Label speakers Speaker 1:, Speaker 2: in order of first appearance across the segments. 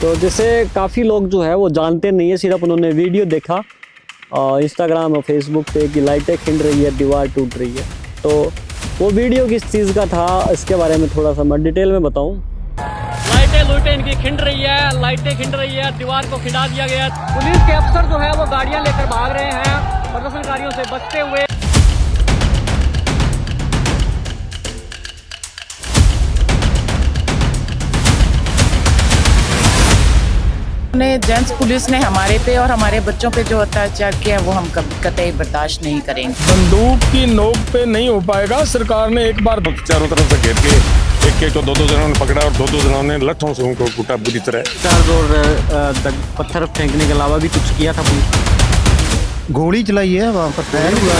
Speaker 1: तो जैसे काफ़ी लोग जो है वो जानते नहीं है, सिर्फ उन्होंने वीडियो देखा इंस्टाग्राम और फेसबुक पे कि लाइटें खिंड रही है, दीवार टूट रही है। तो वो वीडियो किस चीज़ का था, इसके बारे में थोड़ा सा मैं डिटेल में बताऊं। लाइटें इनकी खिंड रही है, लाइटें खिंड रही है, दीवार को खिंडा दिया गया। पुलिस के अफसर जो है वो गाड़ियाँ लेकर भाग रहे हैं प्रदर्शनकारियों से बचते हुए।
Speaker 2: जेंट्स पुलिस ने हमारे पे और हमारे बच्चों पे जो अत्याचार किया है वो हम कभी कतई बर्दाश्त नहीं करेंगे।
Speaker 3: बंदूक की नोक पे नहीं हो पाएगा। सरकार ने एक बार
Speaker 4: चारों तरफ से घेर के एक को दो जनों ने पकड़ा और दो जनों ने लट्ठों से उनको कूटा बुरी तरह।
Speaker 1: चार और पत्थर फेंकने के अलावा भी कुछ किया था पुलिस।
Speaker 5: गोली चलाई है वहाँ पर, फैर हुआ।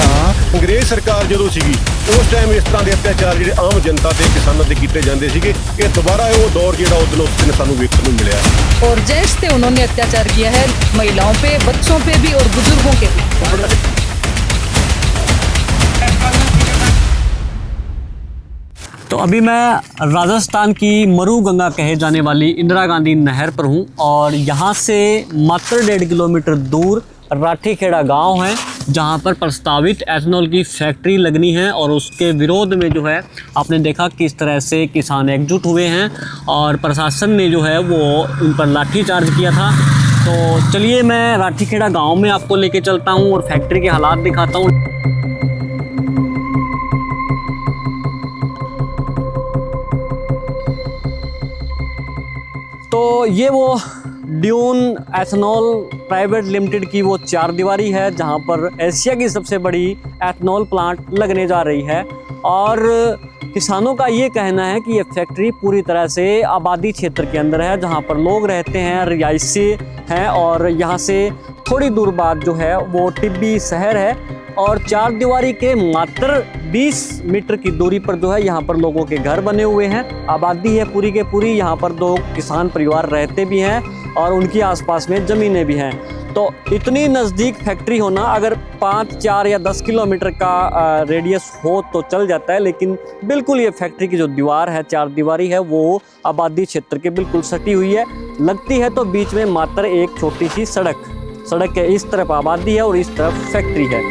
Speaker 4: अंग्रेज सरकार ਜਦੋਂ ਸੀਗੀ ਉਸ ਟਾਈਮ ਇਸ ਤਰ੍ਹਾਂ ਦੇ ਅਤਿਆਚਾਰ ਜਿਹੜੇ ਆਮ ਜਨਤਾ ਤੇ ਕਿਸਾਨਾਂ ਤੇ ਕੀਤੇ ਜਾਂਦੇ ਸੀਗੇ। ਇਹ ਦੁਬਾਰਾ ਉਹ ਦੌਰ ਜਿਹੜਾ ਉਦੋਂ ਉਸ ਸਾਨੂੰ ਵੇਖਣ ਨੂੰ ਮਿਲਿਆ।
Speaker 6: और जैसे उन्होंने अत्याचार किया है महिलाओं पे, बच्चों पे भी और बुजुर्गों के भी।
Speaker 1: तो अभी मैं राजस्थान की मरू गंगा कहे जाने वाली इंदिरा गांधी नहर पर हूँ और यहाँ से मात्र 1.5 किलोमीटर दूर राठीखेड़ा गांव है, जहां पर प्रस्तावित एथेनॉल की फैक्ट्री लगनी है। और उसके विरोध में जो है आपने देखा किस तरह से किसान एकजुट हुए हैं और प्रशासन ने जो है वो उन पर लाठीचार्ज किया था। तो चलिए मैं राठीखेड़ा गांव में आपको लेके चलता हूं और फैक्ट्री के हालात दिखाता हूं। तो ये वो ड्यून एथेनॉल प्राइवेट लिमिटेड की वो 4 दीवारी है, जहां पर एशिया की सबसे बड़ी एथेनॉल प्लांट लगने जा रही है। और किसानों का ये कहना है कि ये फैक्ट्री पूरी तरह से आबादी क्षेत्र के अंदर है, जहां पर लोग रहते हैं, रिहायशी हैं। और यहाँ से थोड़ी दूर बाद जो है वो टिब्बी शहर है और 4 दीवारी के मात्र 20 मीटर की दूरी पर जो है यहाँ पर लोगों के घर बने हुए हैं। आबादी है पूरी के पूरी। यहाँ पर 2 किसान परिवार रहते भी हैं और उनके आसपास में ज़मीनें भी हैं। तो इतनी नज़दीक फैक्ट्री होना, अगर 5, 4 या 10 किलोमीटर का रेडियस हो तो चल जाता है, लेकिन बिल्कुल ये फैक्ट्री की जो दीवार है, 4 दीवारी है, वो आबादी क्षेत्र के बिल्कुल सटी हुई है। लगती है तो बीच में मात्र एक छोटी सी सड़क है। इस तरफ आबादी है और इस तरफ फैक्ट्री है।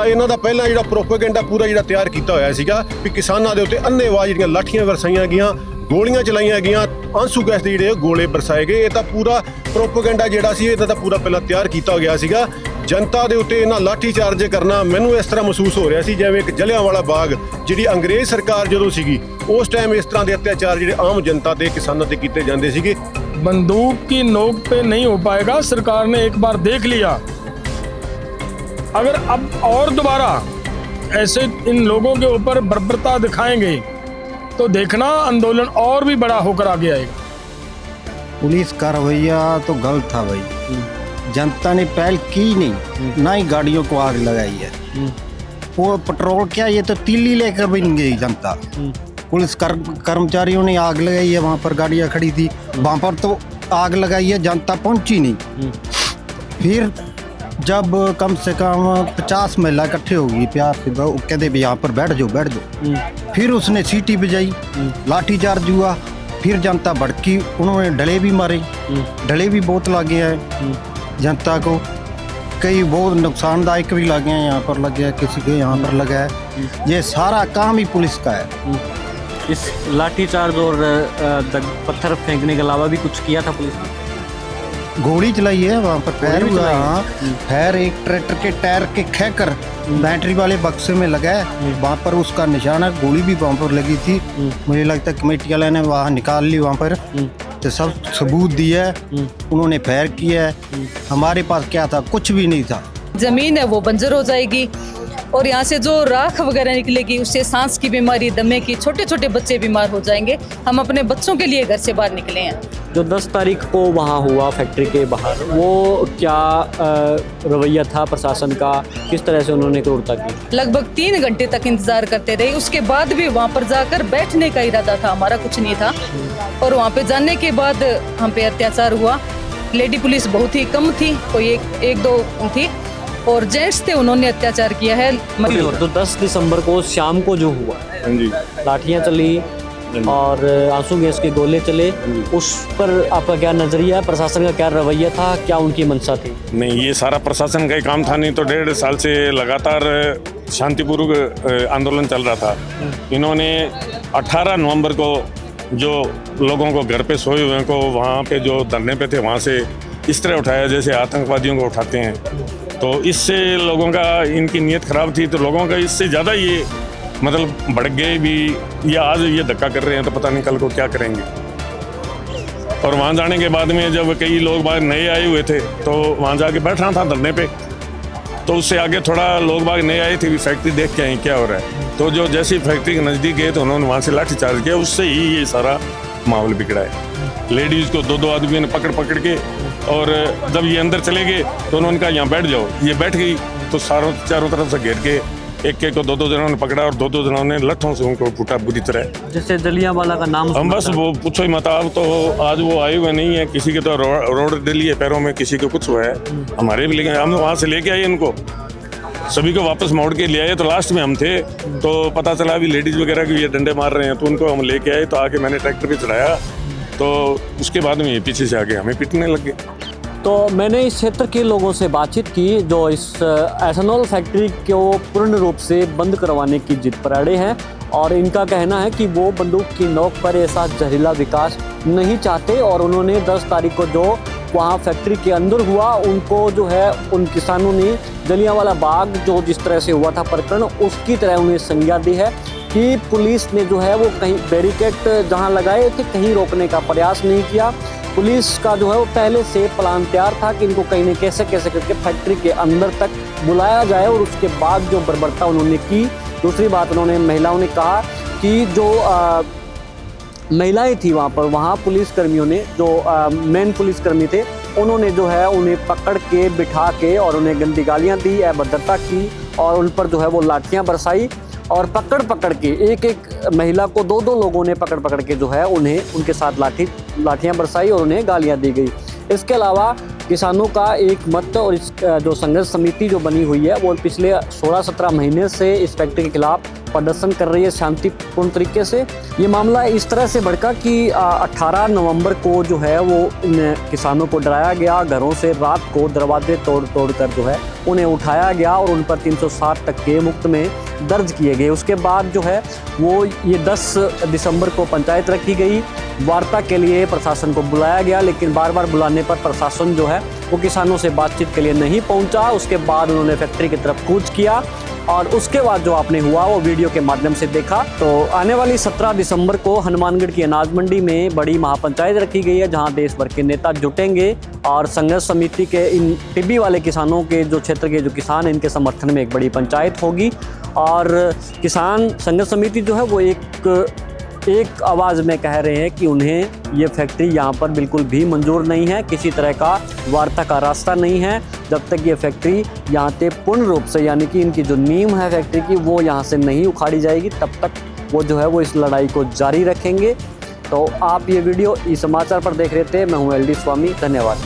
Speaker 4: ਇਹਨਾਂ ਦਾ ਪਹਿਲਾਂ ਜਿਹੜਾ ਪ੍ਰੋਪੇਗੈਂਡਾ ਪੂਰਾ ਜਿਹੜਾ ਤਿਆਰ ਕੀਤਾ ਹੋਇਆ ਸੀਗਾ ਵੀ ਕਿਸਾਨਾਂ ਦੇ ਉੱਤੇ ਅੰਨ੍ਹੇਵਾਹ ਜਿਹੜੀਆਂ ਲਾਠੀਆਂ ਵਰਸਾਈਆਂ ਗਈਆਂ, ਗੋਲੀਆਂ ਚਲਾਈਆਂ ਗਈਆਂ, ਆਂਸੂ ਗੈਸ ਦੇ ਜਿਹੜੇ ਗੋਲੇ ਬਰਸਾਏ ਗਏ। ਇਹ ਤਾਂ ਪੂਰਾ ਪ੍ਰੋਪੇਗੈਂਡਾ ਜਿਹੜਾ ਸੀ ਇਹਦਾ ਤਾਂ ਪੂਰਾ ਪਹਿਲਾਂ ਤਿਆਰ ਕੀਤਾ ਗਿਆ ਸੀਗਾ। ਜਨਤਾ ਦੇ ਉੱਤੇ ਇਹਨਾਂ ਲਾਠੀ ਚਾਰਜ ਕਰਨਾ ਮੈਨੂੰ ਇਸ ਤਰ੍ਹਾਂ ਮਹਿਸੂਸ ਹੋ ਰਿਹਾ ਸੀ ਜਿਵੇਂ ਇੱਕ ਜਲਿਆਂਵਾਲਾ ਬਾਗ ਜਿਹੜੀ ਅੰਗਰੇਜ਼ ਸਰਕਾਰ ਜਦੋਂ ਸੀਗੀ ਉਸ ਟਾਈਮ ਇਸ ਤਰ੍ਹਾਂ ਦੇ ਅਤਿਆਚਾਰ ਜਿਹੜੇ ਆਮ ਜਨਤਾ ਤੇ ਕਿਸਾਨਾਂ ਤੇ ਕੀਤੇ ਜਾਂਦੇ ਸੀਗੇ।
Speaker 3: बंदूक की नोक पे नहीं हो पाएगा। सरकार ने एक बार देख लिया। अगर अब और दोबारा ऐसे इन लोगों के ऊपर बर्बरता दिखाएंगे तो देखना आंदोलन और भी बड़ा होकर आगे आएगा।
Speaker 5: पुलिस का रवैया तो गलत था भाई। जनता ने पहल की नहीं, ना ही गाड़ियों को आग लगाई है। वो पेट्रोल क्या, ये तो तीली लेकर बन गई जनता। पुलिस कर्मचारियों ने आग लगाई है, वहाँ पर गाड़ियाँ खड़ी थी, वहाँ पर तो आग लगाई है, जनता पहुँची नहीं। फिर जब कम से कम 50 महिला इकट्ठे होगी प्यार से, कहते भी यहाँ पर बैठ जाओ। फिर उसने सीटी बजाई, लाठीचार्ज हुआ। फिर जनता भड़की, उन्होंने डले भी मारे, डले भी बहुत लगे हैं जनता को। कई बहुत नुकसानदायक भी लगे हैं, यहाँ पर लगे हैं, किसी के यहाँ पर लगा है। ये सारा काम ही पुलिस का है।
Speaker 1: इस लाठीचार्ज और पत्थर फेंकने के अलावा भी कुछ किया था पुलिस ने?
Speaker 5: गोली चलाई है वहाँ पर, फैर हुआ। हाँ, फैर एक ट्रैक्टर के टायर के खींचकर बैटरी वाले बक्से में लगा है, वहाँ पर उसका निशाना, गोली भी वहाँ पर लगी थी। मुझे लगता है कमेटी वाले ने वहाँ निकाल ली, वहाँ पर तो सब सबूत दिया है, उन्होंने फैर किया है। हमारे पास क्या था, कुछ भी नहीं था।
Speaker 6: जमीन है वो बंजर हो जाएगी और यहाँ से जो राख वगैरह निकलेगी उससे सांस की बीमारी, दमे की, छोटे छोटे बच्चे बीमार हो जाएंगे। हम अपने बच्चों के लिए घर से बाहर निकले हैं।
Speaker 1: जो 10 तारीख को वहाँ हुआ फैक्ट्री के बाहर, वो क्या रवैया था प्रशासन का, किस तरह से उन्होंने क्रूरता की?
Speaker 6: लगभग 3 घंटे तक इंतजार करते रहे। उसके बाद भी वहाँ पर जाकर बैठने का इरादा था हमारा, कुछ नहीं था। और वहाँ पे जाने के बाद हम पे अत्याचार हुआ। लेडी पुलिस बहुत ही कम थी, कोई एक दो थी। और जेंट्स थे उन्होंने अत्याचार किया है।
Speaker 1: तो 10 दिसंबर को शाम को जो हुआ, लाठियां चली और आंसू गैस के गोले चले, उस पर आपका क्या नजरिया है? प्रशासन का क्या रवैया था? क्या उनकी मंशा थी?
Speaker 7: नहीं, ये सारा प्रशासन का ही काम था। नहीं तो 1.5 साल से लगातार शांतिपूर्वक आंदोलन चल रहा था। इन्होंने 18 नवंबर को जो लोगों को घर पे सोए हुए को वहाँ पे जो धरने पे थे वहाँ से इस तरह उठाया जैसे आतंकवादियों को उठाते हैं, तो इससे लोगों का, इनकी नीयत खराब थी, तो लोगों का इससे ज़्यादा ये मतलब बढ़ गए भी। ये आज ये धक्का कर रहे हैं तो पता नहीं कल को क्या करेंगे। और वहाँ जाने के बाद में जब कई लोग बाग नए आए हुए थे तो वहाँ जाके बैठना था धरने पे, तो उससे आगे थोड़ा लोग बाग नए आए थे, फैक्ट्री देख के आए क्या हो रहा है। तो जो जैसे फैक्ट्री के नज़दीक गए तो उन्होंने वहाँ से लाठीचार्ज किया, उससे ही ये सारा माहौल बिगड़ा है। लेडीज़ को 2-2 आदमियों ने पकड़ के, और जब ये अंदर चले गए तो उन्होंने कहा यहाँ बैठ जाओ। ये बैठ गई तो चारों तरफ से घेर के एक को 2-2 जनों ने पकड़ा और 2-2 जनों ने लट्ठों से उनको कूटा बुरी तरह।
Speaker 1: जैसे जलियांवाला का नाम
Speaker 7: हम बस वो पूछो ही मत। अब तो आज वो आए हुए नहीं है, किसी के तो रोड डली है पैरों में, किसी को कुछ हुआ है। हमारे भी लेकिन हम वहाँ से लेके आए इनको, सभी को वापस मोड़ के ले आए। तो लास्ट में हम थे तो पता चला अभी लेडीज़ वगैरह की ये डंडे मार रहे हैं, तो उनको हम लेके आए। तो आके मैंने ट्रैक्टर पे चढ़ाया, तो उसके बाद में ये पीछे से आके हमें पीटने लग गए।
Speaker 1: तो मैंने इस क्षेत्र के लोगों से बातचीत की जो इस एथेनॉल फैक्ट्री को पूर्ण रूप से बंद करवाने की जिद पर अड़े हैं, और इनका कहना है कि वो बंदूक की नोक पर ऐसा जहरीला विकास नहीं चाहते। और उन्होंने 10 तारीख को जो वहाँ फैक्ट्री के अंदर हुआ, उनको जो है उन किसानों ने जलियांवाला बाग जो जिस तरह से हुआ था प्रकरण, उसकी तरह उन्हें संज्ञा दी है कि पुलिस ने जो है वो कहीं बैरिकेड जहाँ लगाए थे कहीं रोकने का प्रयास नहीं किया। पुलिस का जो है वो पहले से प्लान तैयार था कि इनको कहीं न कैसे करके फैक्ट्री के अंदर तक बुलाया जाए, और उसके बाद जो बर्बरता उन्होंने की। दूसरी बात, उन्होंने महिलाओं ने कहा कि जो महिलाएं थी वहाँ पुलिसकर्मियों ने, जो मेन पुलिसकर्मी थे, उन्होंने जो है उन्हें पकड़ के बिठा के और उन्हें गंदी गालियाँ दी, अभद्रता की, और उन पर जो है वो लाठियाँ बरसाई। और पकड़ के एक महिला को 2-2 लोगों ने पकड़ के जो है उन्हें उनके साथ लाठियाँ बरसाई और उन्हें गालियाँ दी गई। इसके अलावा किसानों का एक मत और इस जो संघर्ष समिति जो बनी हुई है वो पिछले 16-17 महीने से इस फैक्ट्री के खिलाफ प्रदर्शन कर रही है शांतिपूर्ण तरीके से। ये मामला इस तरह से भड़का कि 18 नवंबर को जो है वो इन किसानों को डराया गया, घरों से रात को दरवाजे तोड़ कर जो है उन्हें उठाया गया और उन पर 360 तक के मुक्त में दर्ज किए गए। उसके बाद जो है वो ये 10 दिसंबर को पंचायत रखी गई, वार्ता के लिए प्रशासन को बुलाया गया, लेकिन बार बार बुलाने पर प्रशासन जो है वो किसानों से बातचीत के लिए नहीं पहुंचा। उसके बाद उन्होंने फैक्ट्री की तरफ कूच किया और उसके बाद जो आपने हुआ वो वीडियो के माध्यम से देखा। तो आने वाली 17 दिसंबर को हनुमानगढ़ की अनाज मंडी में बड़ी महापंचायत रखी गई है, जहां देश भर के नेता जुटेंगे और संघर्ष समिति के इन टिब्बी वाले किसानों के जो क्षेत्र के जो किसान हैं इनके समर्थन में एक बड़ी पंचायत होगी। और किसान संघर्ष समिति जो है वो एक आवाज़ में कह रहे हैं कि उन्हें ये फैक्ट्री यहाँ पर बिल्कुल भी मंजूर नहीं है, किसी तरह का वार्ता का रास्ता नहीं है। जब तक ये फैक्ट्री यहाँ से पूर्ण रूप से यानी कि इनकी जो नींव है फैक्ट्री की वो यहाँ से नहीं उखाड़ी जाएगी, तब तक वो जो है वो इस लड़ाई को जारी रखेंगे। तो आप ये वीडियो ई समाचार पर देख रहे थे, मैं हूँ LD स्वामी, धन्यवाद।